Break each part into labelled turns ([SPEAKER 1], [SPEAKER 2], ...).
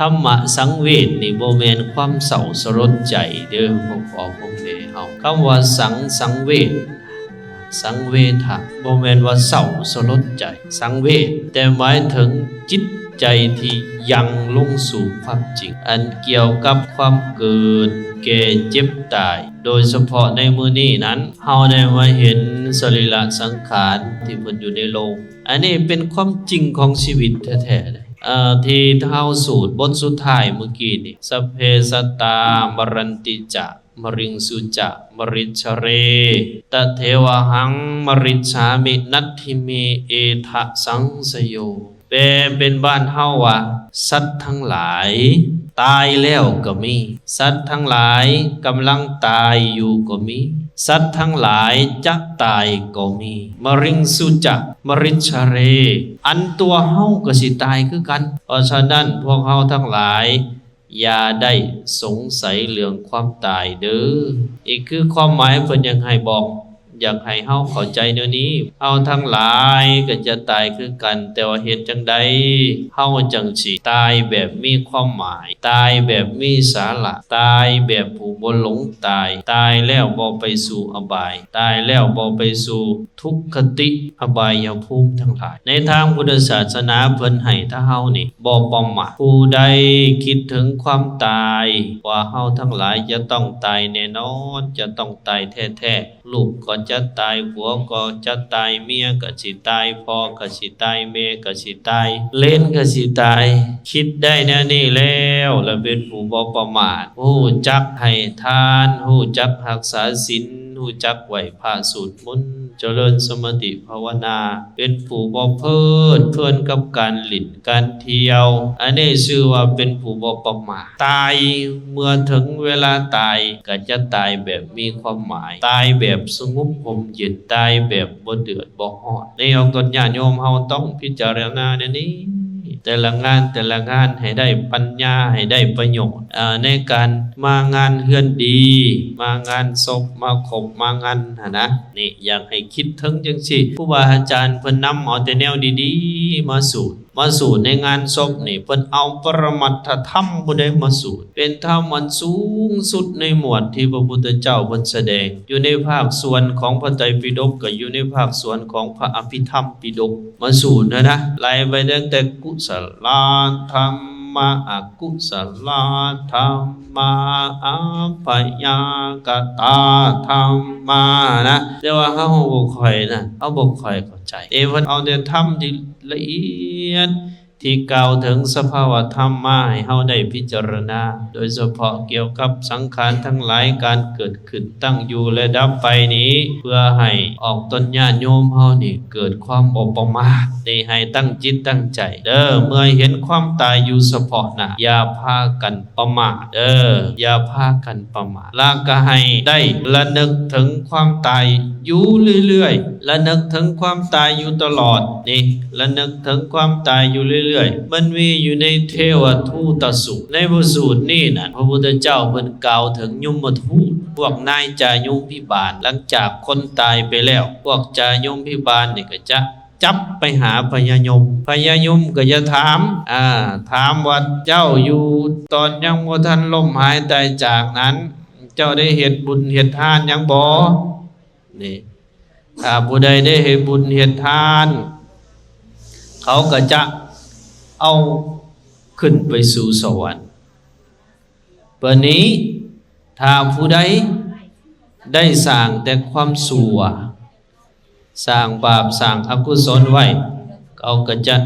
[SPEAKER 1] ธรรมะสังเวชนี่บ่แม่นความเศร้าสลดใจเด้อพ่อพ่อแม่เฮาคำว่าสังเวชสังเวทะบ่แม่นว่าเศร้าสลดใจสังเวชแต่หมายถึงจิตใจที่ยังลงสู่ความจริงอันเกี่ยวกับความเกิดแก่เจ็บตายโดยเฉพาะในมื้อนี้นั้นเฮาได้มาเห็นสรีระสังขารที่เพิ่นอยู่ในโลกอันนี้เป็นความจริงของชีวิตแท้ๆเลยที่เฮาสูตรบทสุดท้ายเมื่อกี้นี่สัพเพสัตตามรันติจะมริงสุจะมริชเรตเทวหังมริชามินัตถิเมเอทะสังสโยแปลเป็นบ้านเฮาว่าสัตว์ทั้งหลายตายแล้วก็มีสัตว์ทั้งหลายกำลังตายอยู่ก็มีสัตว์ทั้งหลายจะตายก็มีมริงสุจะมริชเรอันตัวเฮาก็สิตายคือกันเพราะฉะนั้นพวกเฮาทั้งหลายอย่าได้สงสัยเรื่องความตายเด้ออีกคือความหมายเพิ่นยังให้บอกอยากให้เฮาเข้าใจแนวนี้เฮาทั้งหลายก็จะตายคือกันแต่ว่าเหตุจังใดเฮาจังสิตายแบบมีความหมายตายแบบมีสาระตายแบบผู้บ่หลงตายแล้วบ่ไปสู่อบายตายแล้วบ่ไปสู่ทุกขติอบายภูมิทั้งหลายในทางพุทธศาสนาเพิ่นให้ถ้าเฮานี่บ่ประมาทผู้ใดคิดถึงความตายว่าเฮาทั้งหลายจะต้องตายแน่นอนจะต้องตายแท้ๆลูกก็จะตายผัวก็จะตายเมียก็สิตายพ่อก็สิตายแม่ก็สิตายเล่นก็สิตายคิดได้แนวนี้แล้วเป็นผู้บ่ประมาทฮู้จักให้ทานฮู้จักรักษาศีลฮู้จักไหว้พระสวดมนต์เจริญสมาธิภาวนาเป็นผู้บ่เพลิดเพลินกับการหลิ่นการเที่ยวอันนี้ชื่อว่าเป็นผู้บ่ประมาทตายเมื่อถึงเวลาตายก็จะตายแบบมีความหมายตายแบบสงบห่มเย็นตายแบบบ่เดือดบ่ร้อนในองค์ตนญาติโยมเฮาต้องพิจารณาในนี้แต่ละงานให้ได้ปัญญาให้ได้ประโยชน์ในการมางานเฮือนดีมางานศพมาขบมางานนะนี่อยากให้คิดถึงจังซี่ครูบาอาจารย์เพิ่นนำเอาแต่แนวดีๆมาสูตรในงานศพนี่เพิ่นเอาปรมัตถธรรมผู้ใดมาสูตรเป็นธรรมอันสูงสุดในหมวดที่พระพุทธเจ้าเพิ่นแสดงอยู่ในภาคส่วนของพระไตรปิฎกก็อยู่ในภาคส่วนของพระอภิธรรมปิฎกมาสูตรนะไล่ไปตั้งแต่กุศลธรรมะอกุศลธรรมะอัปปยากตาธรรมะนะแต่ว่าเฮาบ่ค่อยเข้าใจเพิ่นเอาแต่ธรรมที่ละเอียดที่กล่าวถึงสภาวะธรรมมาให้เฮาได้พิจารณาโดยเฉพาะเกี่ยวกับสังขารทั้งหลายการเกิดขึ้นตั้งอยู่และดับไปนี้เพื่อให้ออกตนญาติโยมเฮานี่เกิดความบ่ประมาทได้ให้ตั้งจิตตั้งใจเด้อเมื่อเห็นความตายอยู่เฉพาะหน้าอย่าพากันประมาทเด้ออย่าพากันประมาทแล้วก็ให้ได้ระลึกถึงความตายอยู่เรื่อยๆระลึกถึงความตายอยู่ตลอดนี่ระลึกถึงความตายอยู่เรื่อยๆมันมีอยู่ในเทวทูตสูตรในพระสูตรนี่น่ะพระพุทธเจ้าเพิ่นกล่าวถึงยมทูตพวกนายจายุพิบาลหลังจากคนตายไปแล้วพวกจายุพิบาลนี่ก็จะจับไปหาพญายมก็จะถามว่าเจ้าอยู่ตอนยังบ่ทันล้มหายตายจากนั้นเจ้าได้เฮ็ดบุญเฮ็ดทานยังบ่นี่ถ้าผู้ใดได้เฮ็ดบุญเฮ็ดทานเขาก็จะเอาขึ้นไปสู่สวรรค์เปิดนี้ถ้าผู้ใดได้สร้างแต่ความชั่วสร้างบาปสร้างอกุศลไว้เขาก็จะ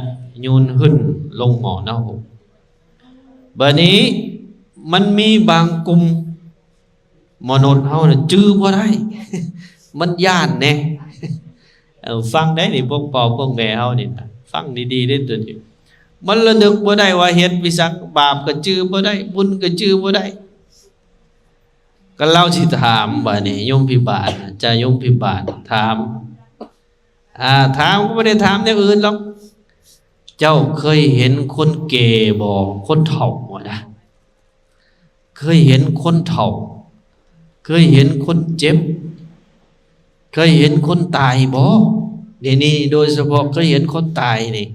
[SPEAKER 1] โยนขึ้นลงหม้อนรกบัดนี้มันมีบางกลุ่มมนุษย์เฮาน่ะจื้อบ่ได้ มันย่านแน่ฟังได้นี่พวกพ่อพวกแม่เฮานี่ฟังดีๆได้ตัวนี้มันระลึกบ่ได้ว่าเฮ็ดวิสังบาปก็จื้อบ่ได้บุญก็จื้อบ่ได้ก็เล่าสิถามบัดนี้โยมพิบาลจะโยมพิบาลถามก็ไม่ได้ถามอย่างอื่นหรอกเจ้าเคยเห็นคนแก่บ่คนเฒ่าบ่นะเคยเห็นคนเฒ่าเคยเห็นคนเจ็บเคยเห็นคนตายบ่นี่โดยเฉพาะเคยเห็นคนตายนี่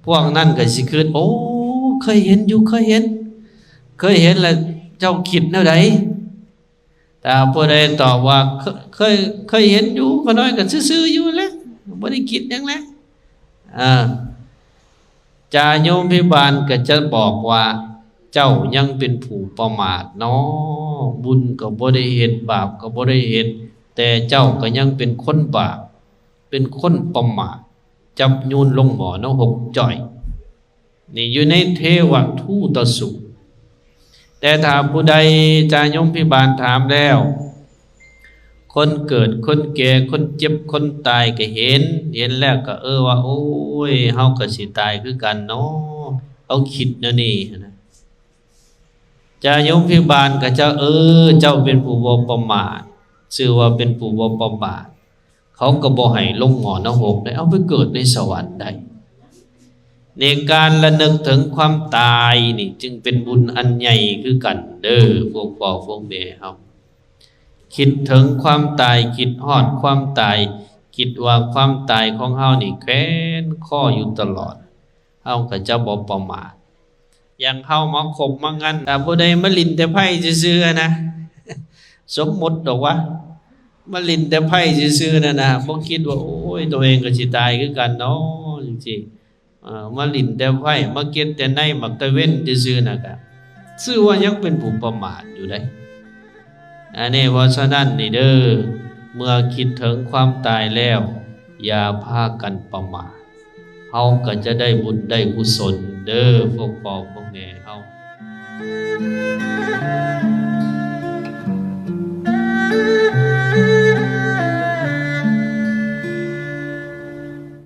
[SPEAKER 1] พวกนั้นก็สิคิดโอ้เคยเห็นอยู่เคยเห็นแล้วเจ้าคิดแนวใดแต่ผู้ใดตอบว่าเคยเห็นอยู่ก็น้อยก็ซื่อๆอยู่แหละบ่ได้คิดหยังแหละจาโยมพิบาลก็จะบอกว่าเจ้ายังเป็นผู้ประมาทเนาะบุญก็บ่ได้เฮ็ดบาปก็บ่ได้เฮ็ดแต่เจ้าก็ยังเป็นคนบาปเป็นคนประมาทจับโยนลงหม้อนรกจ่อยนี่อยู่ในเทวทูตสูตรแต่ถ้าผู้ใดจาโยมพิบาลถามแล้วคนเกิดคนแก่คนเจ็บคนตายก็เห็นแล้วก็ว่าโอ้ยเฮาก็สิตายคือกันเนาะเอาคิดแนวนี้นะจาโยมพิบาลก็จะเจ้าเป็นผู้บ่ประมาทชื่อว่าเป็นผู้บ่ประมาทเขาก็บ่ให้ลงหม้อนรกได้เอาไปเกิดในสวรรค์ได้ในการระลึกถึงความตายนี่จึงเป็นบุญอันใหญ่คือกันเด้อพวกพ่อพวกแม่เฮาคิดถึงความตายคิดฮอดความตายคิดว่าความตายของเฮานี่แขวนข้ออยู่ตลอดเฮาก็จะบ่ประมาทอย่างเฮามาคบมางั้นแต่ผู้ใดมาลิ้นแต่ไพ่ซื่อๆนะสมมุติดอกว่ามาลิ้นแต่ไพ่ซื่อๆนะบ่คิดว่าโอ้ยตัวเองก็สิตายคือกันเนาะจริงๆมาลิ้นแต่ไพ่มาเก็บแต่ในมักตะเว้นซื่อๆนะครับชื่อว่ายังเป็นผู้ประมาทอยู่ได้อันนี้เพราะฉะนั้นนี่เด้อเมื่อคิดถึงความตายแล้วอย่าพากันประมาทเฮาก็จะได้บุญได้กุศลเด้อพวกพ่อพวกแม่เฮา